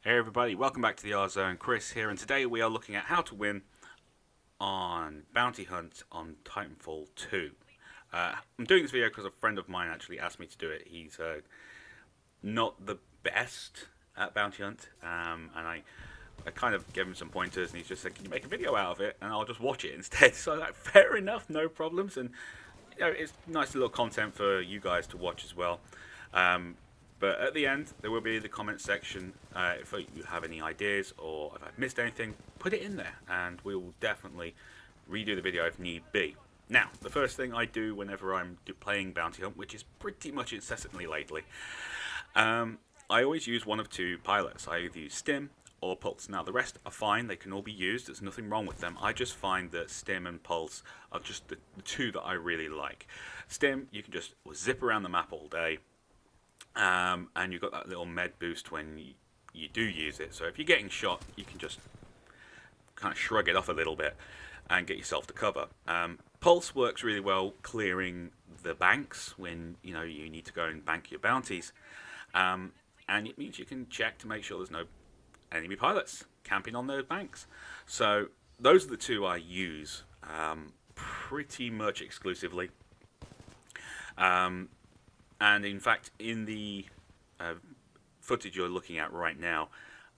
Hey everybody, welcome back to the R Zone. Chris here, and today we are looking at how to win on Bounty Hunt on Titanfall 2. I'm doing this video because a friend of mine actually asked me to do it. He's not the best at Bounty Hunt, and I kind of gave him some pointers, and he's just said, "Can you make a video out of it?" And I'll just watch it instead. So I'm like, fair enough, no problems, and it's nice little content for you guys to watch as well. But at the end, there will be the comment section. If you have any ideas or if I've missed anything, put it in there, and we will definitely redo the video if need be. Now, the first thing I do whenever I'm playing Bounty Hunt, which is pretty much incessantly lately, I always use one of two pilots. I either use Stim or Pulse. Now, the rest are fine. They can all be used. There's nothing wrong with them. I just find that Stim and Pulse are just the two that I really like. Stim, you can just zip around the map all day. And you've got that little med boost when you do use it. So if you're getting shot, you can just kind of shrug it off a little bit and get yourself to cover. Pulse works really well clearing the banks when you need to go and bank your bounties. And it means you can check to make sure there's no enemy pilots camping on those banks. So those are the two I use pretty much exclusively. And in fact, in the footage you're looking at right now,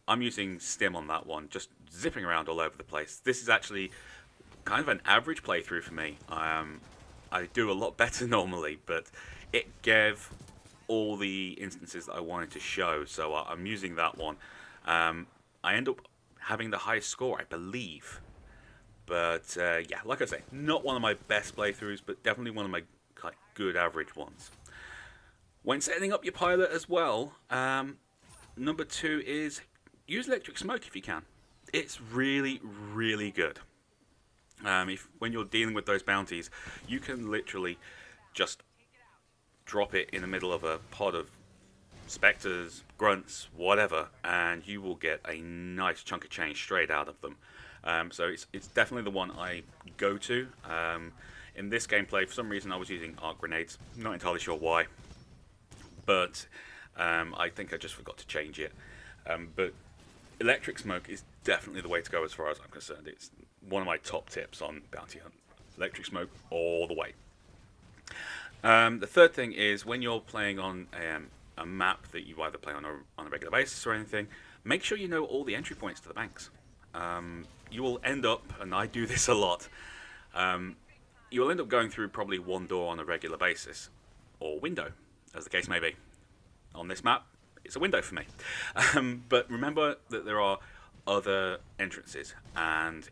I'm using Stim on that one, just zipping around all over the place. This is actually kind of an average playthrough for me. I do a lot better normally, but it gave all the instances that I wanted to show, so I'm using that one. I end up having the highest score, I believe. But yeah, like I say, not one of my best playthroughs, but definitely one of my good average ones. When setting up your pilot as well, number 2 is use electric smoke if you can. It's really, really good. When you're dealing with those bounties, you can literally just drop it in the middle of a pod of specters, grunts, whatever, and you will get a nice chunk of change straight out of them. So it's definitely the one I go to. In this gameplay, for some reason, I was using arc grenades. Not entirely sure why. But I think I just forgot to change it. But electric smoke is definitely the way to go as far as I'm concerned. It's one of my top tips on Bounty Hunt. Electric smoke all the way. The third thing is when you're playing on a map that you either play on a regular basis or anything, make sure you know all the entry points to the banks. You will end up, and I do this a lot, you will end up going through probably one door on a regular basis, or window, as the case may be. On this map, it's a window for me. But remember that there are other entrances, and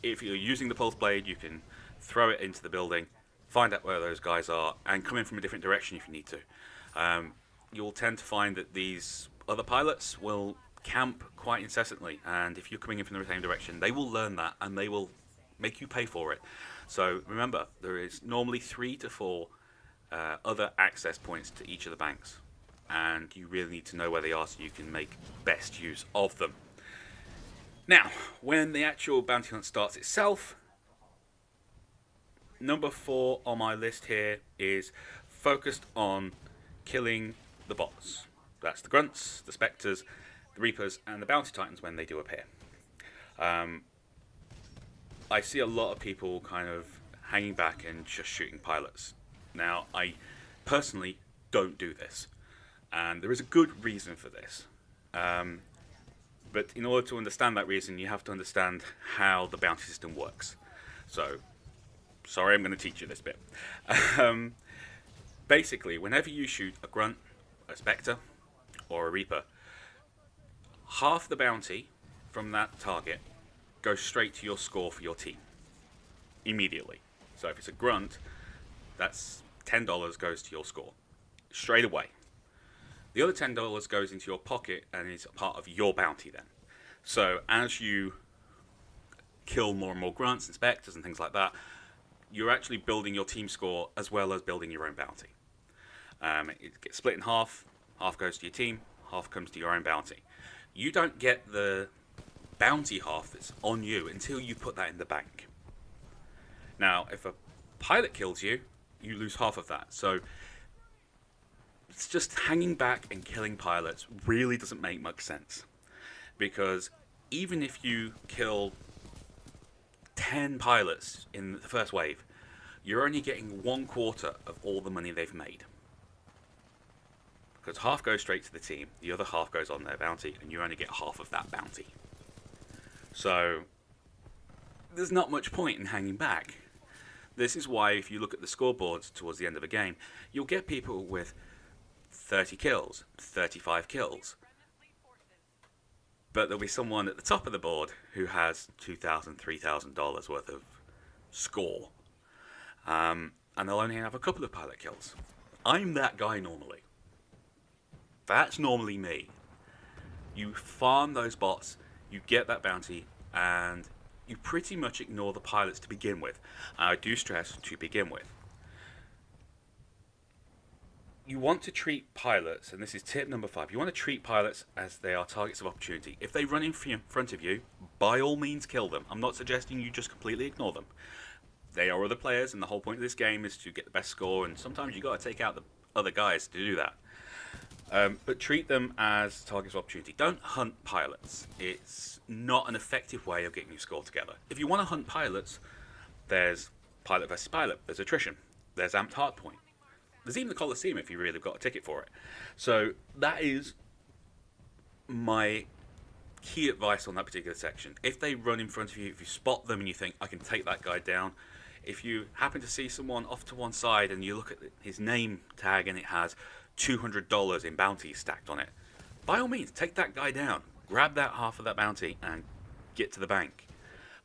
if you're using the pulse blade, you can throw it into the building, find out where those guys are, and come in from a different direction if you need to. You'll tend to find that these other pilots will camp quite incessantly, and if you're coming in from the same direction, they will learn that, and they will make you pay for it. So remember, there is normally 3 to 4 other access points to each of the banks, and you really need to know where they are so you can make best use of them. Now, when the actual bounty hunt starts itself, number 4 on my list here is focused on killing the bots. That's the grunts, the specters, the reapers, and the bounty titans when they do appear. I see a lot of people kind of hanging back and just shooting pilots. Now, I personally don't do this, and there is a good reason for this. But in order to understand that reason, you have to understand how the bounty system works. So, sorry, I'm going to teach you this bit. Basically, whenever you shoot a grunt, a spectre, or a reaper, half the bounty from that target goes straight to your score for your team immediately. So if it's a grunt, that's $10 goes to your score straight away. The other $10 goes into your pocket and is a part of your bounty then. So as you kill more and more grunts and specters and things like that, you're actually building your team score as well as building your own bounty. It gets split in half. Half goes to your team, half comes to your own bounty. You don't get the bounty half that's on you until you put that in the bank. Now, if a pilot kills you, you lose half of that. So it's just hanging back and killing pilots really doesn't make much sense. because even if you kill 10 pilots in the first wave, you're only getting 1/4 of all the money they've made. Because half goes straight to the team, the other half goes on their bounty, and you only get half of that bounty. So there's not much point in hanging back. This is why if you look at the scoreboards towards the end of a game, you'll get people with 30 kills, 35 kills. But there'll be someone at the top of the board who has $2,000, $3,000 worth of score. And they'll only have a couple of pilot kills. I'm that guy normally. That's normally me. You farm those bots, you get that bounty, and you pretty much ignore the pilots to begin with. And I do stress to begin with. You want to treat pilots, and this is tip number 5, you want to treat pilots as they are targets of opportunity. If they run in front of you, by all means kill them. I'm not suggesting you just completely ignore them. They are other players, and the whole point of this game is to get the best score, and sometimes you've got to take out the other guys to do that. But treat them as targets of opportunity. Don't hunt pilots. It's not an effective way of getting your score together. If you want to hunt pilots, there's pilot versus pilot. There's attrition. There's amped hardpoint. There's even the Coliseum if you really have got a ticket for it. So that is my key advice on that particular section. If they run in front of you, if you spot them and you think, I can take that guy down, if you happen to see someone off to one side and you look at his name tag and it has $200 in bounties stacked on it, by all means, take that guy down. Grab that half of that bounty and get to the bank.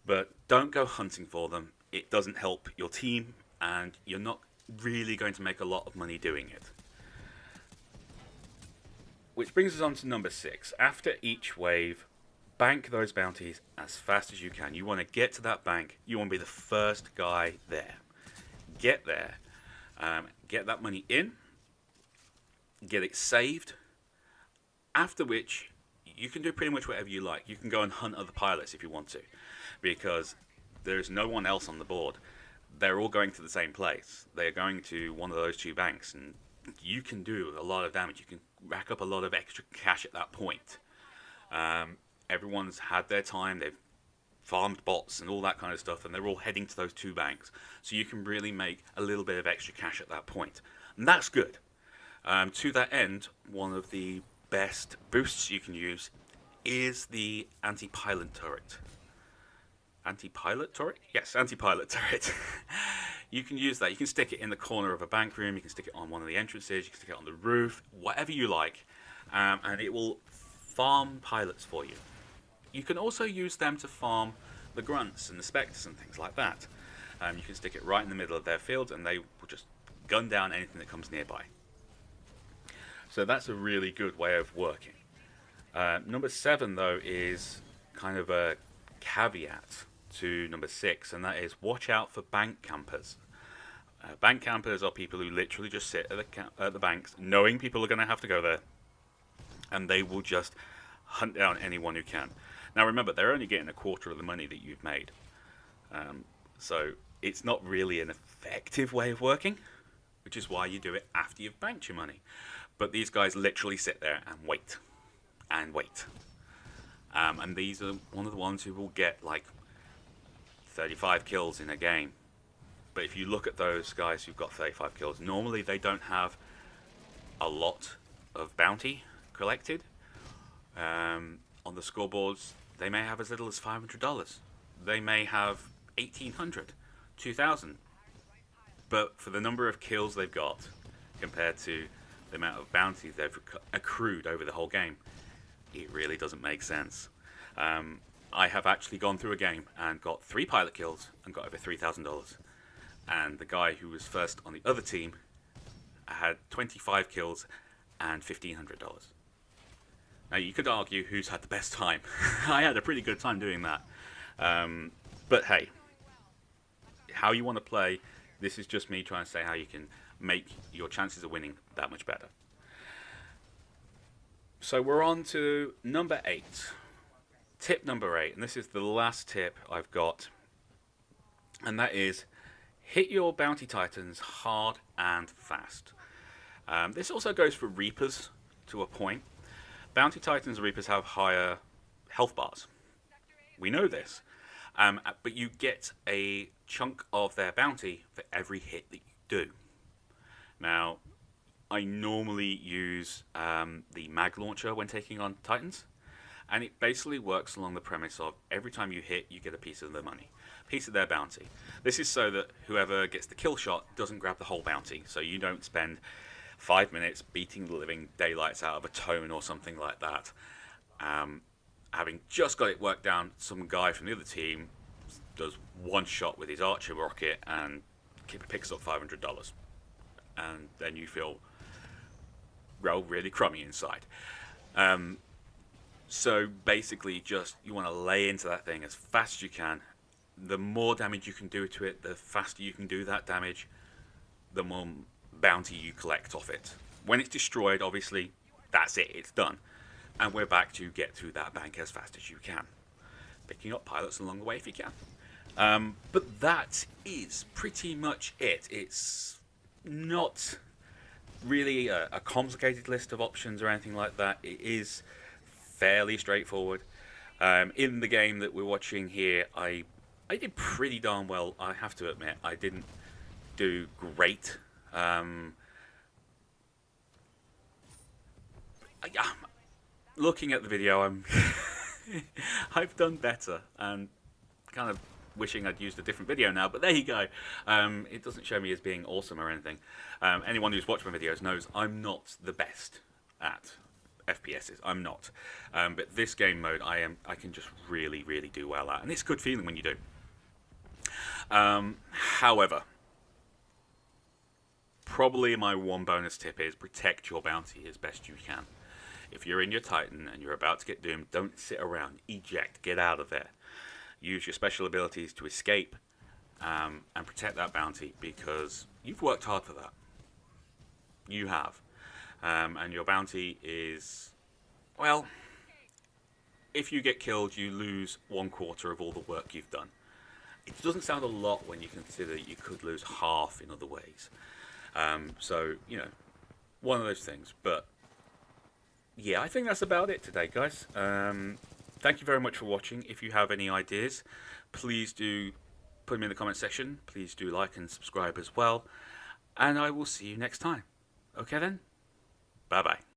But don't go hunting for them. It doesn't help your team, and you're not really going to make a lot of money doing it. Which brings us on to number 6. After each wave, bank those bounties as fast as you can. You want to get to that bank. You want to be the first guy there. Get there. Get that money in. Get it saved. After which, you can do pretty much whatever you like. You can go and hunt other pilots if you want to, because there's no one else on the board. They're all going to the same place. They're going to one of those 2 banks, and you can do a lot of damage. You can rack up a lot of extra cash at that point. Everyone's had their time. They've farmed bots and all that kind of stuff, and they're all heading to those 2 banks. So you can really make a little bit of extra cash at that point. And that's good. To that end, one of the best boosts you can use is the anti-pilot turret. Anti-pilot turret? Yes, anti-pilot turret. You can use that. You can stick it in the corner of a bank room. You can stick it on one of the entrances. You can stick it on the roof. Whatever you like. And it will farm pilots for you. You can also use them to farm the grunts and the spectres and things like that. You can stick it right in the middle of their field, and they will just gun down anything that comes nearby. So that's a really good way of working. Number 7, though, is kind of a caveat to number 6, and that is watch out for bank campers. Bank campers are people who literally just sit at the banks, knowing people are going to have to go there, and they will just hunt down anyone who can. Now remember, they're only getting 1/4 of the money that you've made, so it's not really an effective way of working, which is why you do it after you've banked your money. But these guys literally sit there and wait and wait. And these are one of the ones who will get like 35 kills in a game. But if you look at those guys who've got 35 kills, normally they don't have a lot of bounty collected. On the scoreboards, they may have as little as $500. They may have 1,800, 2,000. But for the number of kills they've got compared to the amount of bounties they've accrued over the whole game, it really doesn't make sense. I have actually gone through a game and got 3 pilot kills and got over $3,000. And the guy who was first on the other team had 25 kills and $1,500. Now you could argue who's had the best time. I had a pretty good time doing that. But hey, how you want to play, this is just me trying to say how you can make your chances of winning that much better. So we're on to number 8. Tip number 8, and this is the last tip I've got, and that is hit your bounty titans hard and fast. This also goes for Reapers to a point. Bounty titans and Reapers have higher health bars. We know this. But you get a chunk of their bounty for every hit that you do. Now, I normally use the mag launcher when taking on Titans, and it basically works along the premise of every time you hit, you get a piece of their money, piece of their bounty. This is so that whoever gets the kill shot doesn't grab the whole bounty, so you don't spend 5 minutes beating the living daylights out of a tone or something like that. Having just got it worked down, some guy from the other team does one shot with his archer rocket and picks up $500, and then you feel really crummy inside. So basically, just you want to lay into that thing as fast as you can. The more damage you can do to it, the faster you can do that damage, the more bounty you collect off it. When it's destroyed, obviously, that's it, it's done. And we're back to get through that bank as fast as you can, picking up pilots along the way if you can. But that is pretty much it. It's not really a complicated list of options or anything like that. It is fairly straightforward. In the game that we're watching here, I did pretty darn well, I have to admit. I didn't do great. Looking at the video, I've done better, and kind of wishing I'd used a different video now, but there you go. It doesn't show me as being awesome or anything. Anyone who's watched my videos knows I'm not the best at FPSs. I'm not. But this game mode, I can just really do well at, and it's a good feeling when you do. However, probably my one bonus tip is protect your bounty as best you can. If you're in your Titan and you're about to get doomed, don't sit around. Eject. Get out of there. Use your special abilities to escape and protect that bounty, because you've worked hard for that. You have. And your bounty is, well, if you get killed, you lose 1/4 of all the work you've done. It doesn't sound a lot when you consider that you could lose half in other ways. So, one of those things. But yeah, I think that's about it today, guys. Thank you very much for watching. If you have any ideas, please do put them in the comment section. Please do like and subscribe as well. And I will see you next time. Okay then? Bye-bye.